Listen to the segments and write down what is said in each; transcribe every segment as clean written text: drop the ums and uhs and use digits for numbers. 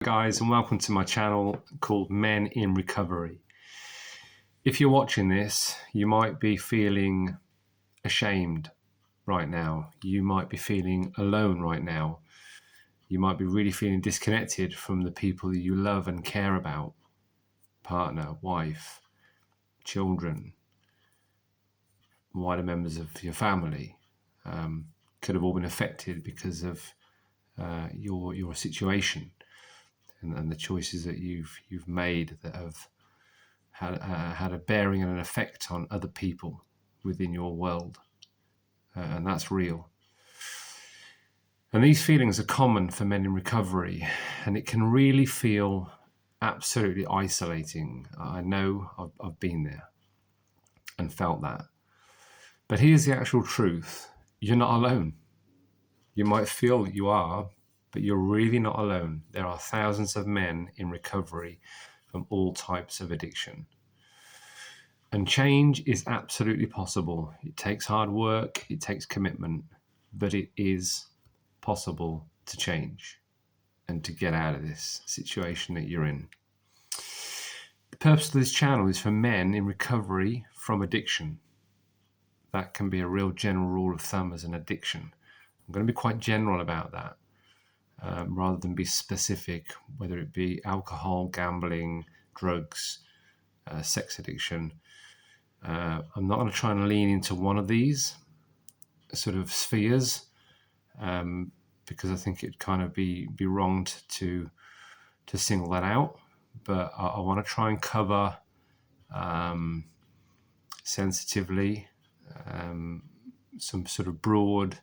Guys, and welcome to my channel called Men in Recovery. If you're watching this, you might be feeling ashamed right now. You might be feeling alone right now. You might be really feeling disconnected from the people that you love and care about. Partner, wife, children, wider members of your family. Could have all been affected because of your situation. And the choices that you've made that have had a bearing and an effect on other people within your world, and that's real. And these feelings are common for men in recovery, and it can really feel absolutely isolating. I know I've been there and felt that. But here's the actual truth: you're not alone. You might feel that you are, but you're really not alone. There are thousands of men in recovery from all types of addiction. And change is absolutely possible. It takes hard work, it takes commitment, but it is possible to change and to get out of this situation that you're in. The purpose of this channel is for men in recovery from addiction. That can be a real general rule of thumb as an addiction. I'm going to be quite general about that, rather than be specific, whether it be alcohol, gambling, drugs, sex addiction. I'm not going to try and lean into one of these sort of spheres, because I think it'd kind of be wrong to single that out. But I want to try and cover sensitively some sort of broad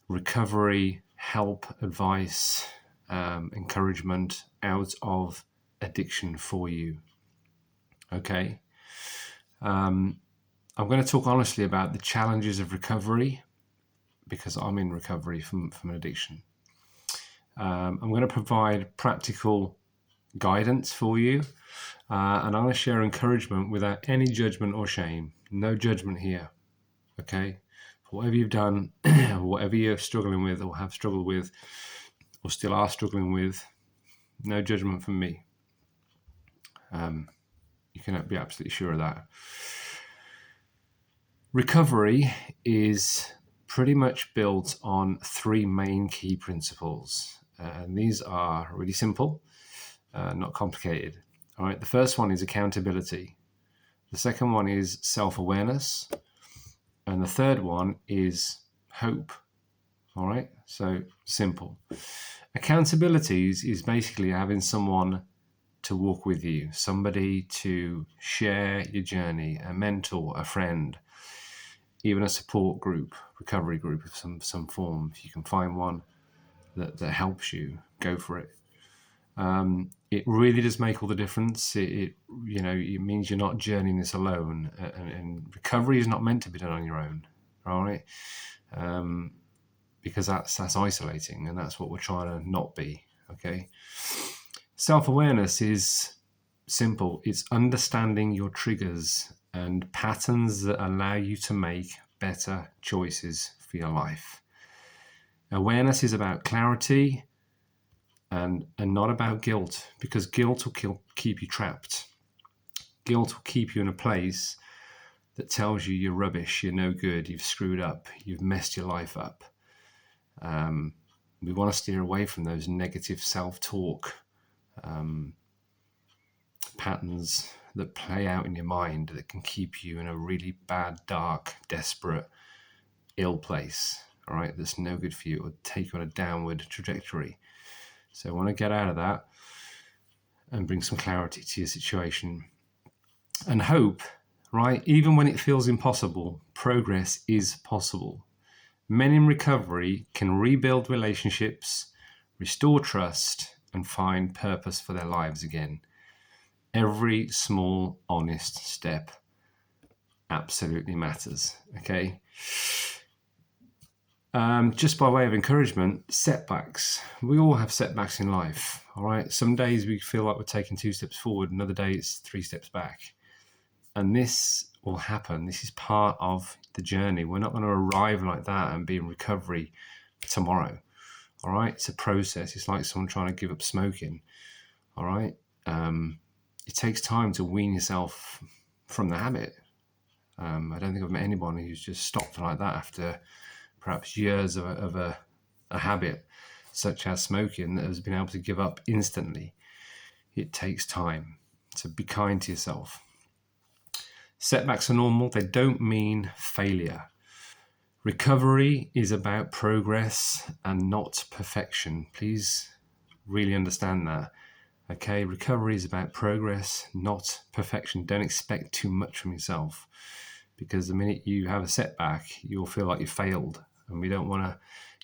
recovery, help, advice, encouragement out of addiction for you. Okay. I'm going to talk honestly about the challenges of recovery, because I'm in recovery from an addiction. I'm going to provide practical guidance for you, and I'm going to share encouragement without any judgment or shame. No judgment here. Okay. For whatever you've done, whatever you're struggling with or have struggled with or still are struggling with, no judgment from me. You can be absolutely sure of that. Recovery is pretty much built on three main key principles. And these are really simple, not complicated. All right. The first one is accountability. The second one is self-awareness. And the third one is hope. All right. So simple. Accountability is basically having someone to walk with you, somebody to share your journey, a mentor, a friend, even a support group, recovery group of some form. If you can find one that helps you, go for it. It really does make all the difference. It means you're not journeying this alone, and recovery is not meant to be done on your own. All right. Because that's isolating, and that's what we're trying to not be. Okay. Self-awareness is simple. It's understanding your triggers and patterns that allow you to make better choices for your life. Awareness is about clarity and not about guilt, because guilt will keep you trapped. Guilt will keep you in a place that tells you you're rubbish, you're no good, you've screwed up, you've messed your life up. We want to steer away from those negative self-talk patterns that play out in your mind that can keep you in a really bad, dark, desperate, ill place. All right, that's no good for you. It will take you on a downward trajectory. So I want to get out of that and bring some clarity to your situation. And hope, right? Even when it feels impossible, progress is possible. Men in recovery can rebuild relationships, restore trust, and find purpose for their lives again. Every small, honest step absolutely matters, okay? Just by way of encouragement, setbacks. We all have setbacks in life, all right? Some days we feel like we're taking 2 steps forward, another day it's 3 steps back. And this will happen. This is part of the journey. We're not going to arrive like that and be in recovery tomorrow. All right, it's a process. It's like someone trying to give up smoking. All right, it takes time to wean yourself from the habit. I don't think I've met anyone who's just stopped like that after perhaps years of a habit such as smoking that has been able to give up instantly. It takes time. So be kind to yourself. Setbacks are normal. They don't mean failure. Recovery is about progress and not perfection. Please really understand that. Okay, recovery is about progress, not perfection. Don't expect too much from yourself, because the minute you have a setback, you'll feel like you failed, and we don't want to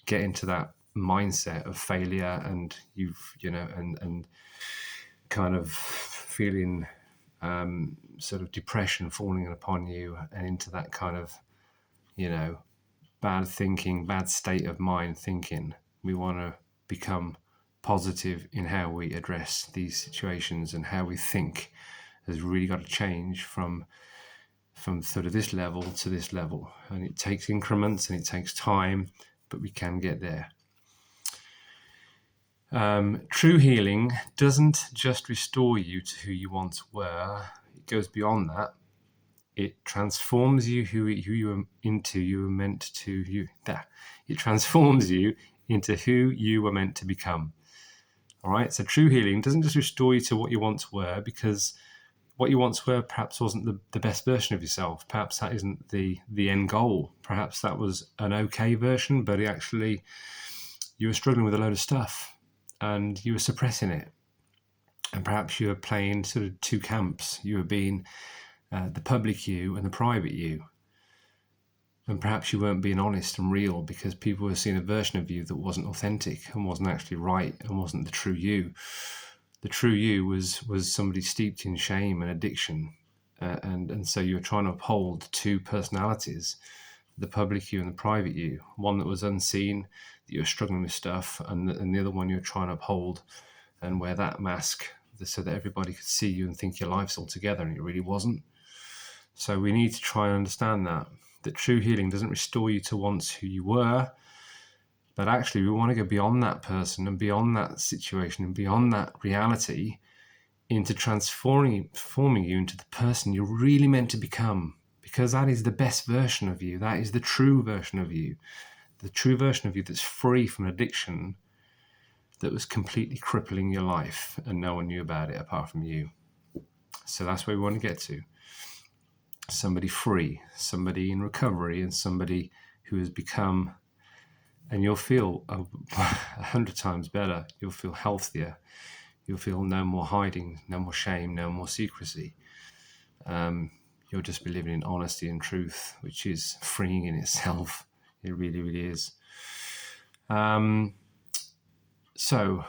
get into that mindset of failure and and kind of feeling sort of depression falling upon you, and into that kind of bad thinking, bad state of mind thinking. We want to become positive in how we address these situations, and how we think has really got to change from sort of this level to this level. And it takes increments and it takes time, but we can get there. True healing doesn't just restore you to who you once were. It goes beyond that. It transforms you It transforms you into who you were meant to become. All right. So true healing doesn't just restore you to what you once were, because what you once were perhaps wasn't the best version of yourself. Perhaps that isn't the end goal. Perhaps that was an okay version, but actually you were struggling with a load of stuff and you were suppressing it. And perhaps you were playing sort of two camps. You were being the public you and the private you. And perhaps you weren't being honest and real, because people were seeing a version of you that wasn't authentic and wasn't actually right and wasn't the true you. The true you was somebody steeped in shame and addiction. And so you were trying to uphold two personalities, the public you and the private you. One that was unseen, that you were struggling with stuff, and the other one you were trying to uphold and wear that mask so that everybody could see you and think your life's all together, and it really wasn't. So we need to try and understand that true healing doesn't restore you to once who you were, but actually we want to go beyond that person and beyond that situation and beyond that reality into transforming you into the person you're really meant to become, because that is the best version of you. That is the true version of you, the true version of you that's free from addiction, that was completely crippling your life and no one knew about it apart from you. So that's where we want to get to. Somebody free, somebody in recovery, and somebody who has become, and you'll feel 100 times better. You'll feel healthier. You'll feel no more hiding, no more shame, no more secrecy. You'll just be living in honesty and truth, which is freeing in itself. It really, really is. So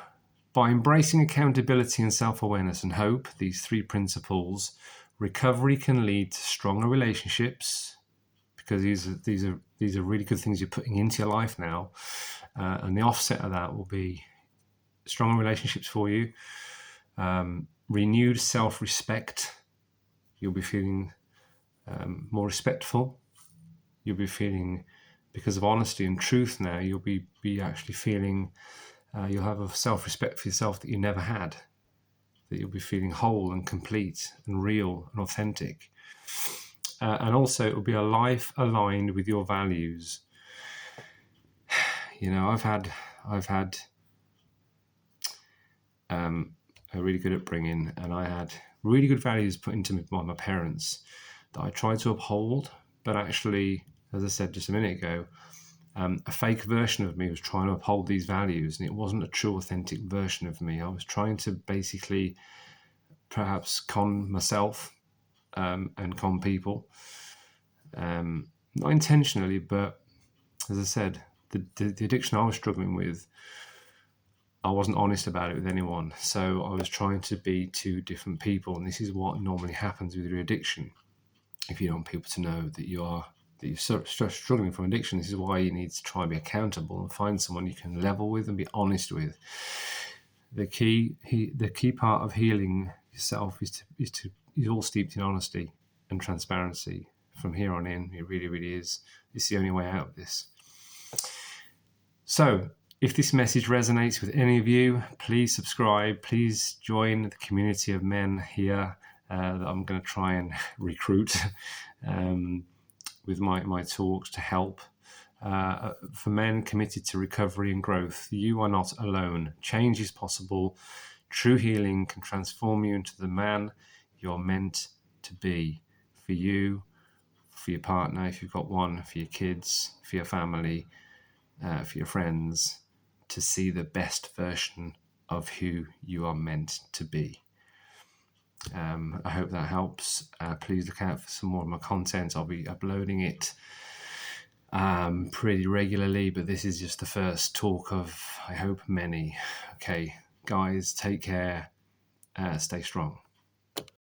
by embracing accountability and self-awareness and hope, these three principles, recovery can lead to stronger relationships, because these are really good things you're putting into your life now, and the offset of that will be stronger relationships for you, renewed self-respect. You'll be feeling more respectful. You'll be feeling, because of honesty and truth now, you'll be actually feeling, you'll have a self-respect for yourself that you never had, that you'll be feeling whole and complete and real and authentic. And also it will be a life aligned with your values. I've had a really good upbringing, and I had really good values put into me by my parents that I tried to uphold, but actually, as I said just a minute ago, a fake version of me was trying to uphold these values, and it wasn't a true, authentic version of me. I was trying to basically perhaps con myself and con people, not intentionally, but as I said, the addiction I was struggling with, I wasn't honest about it with anyone. So I was trying to be two different people, and this is what normally happens with your addiction. If you don't want people to know that you're struggling from addiction, this is why you need to try and be accountable and find someone you can level with and be honest with. The key part of healing yourself is all steeped in honesty and transparency. From here on in, it really, really is. It's the only way out of this. So If this message resonates with any of you, please subscribe. Please join the community of men here that I'm going to try and recruit with my talks to help. For men committed to recovery and growth, you are not alone. Change is possible. True healing can transform you into the man you're meant to be, for you, for your partner, if you've got one, for your kids, for your family, for your friends, to see the best version of who you are meant to be. I hope that helps. Please look out for some more of my content. I'll be uploading it pretty regularly, but this is just the first talk of, I hope, many. Okay, guys, take care. Stay strong.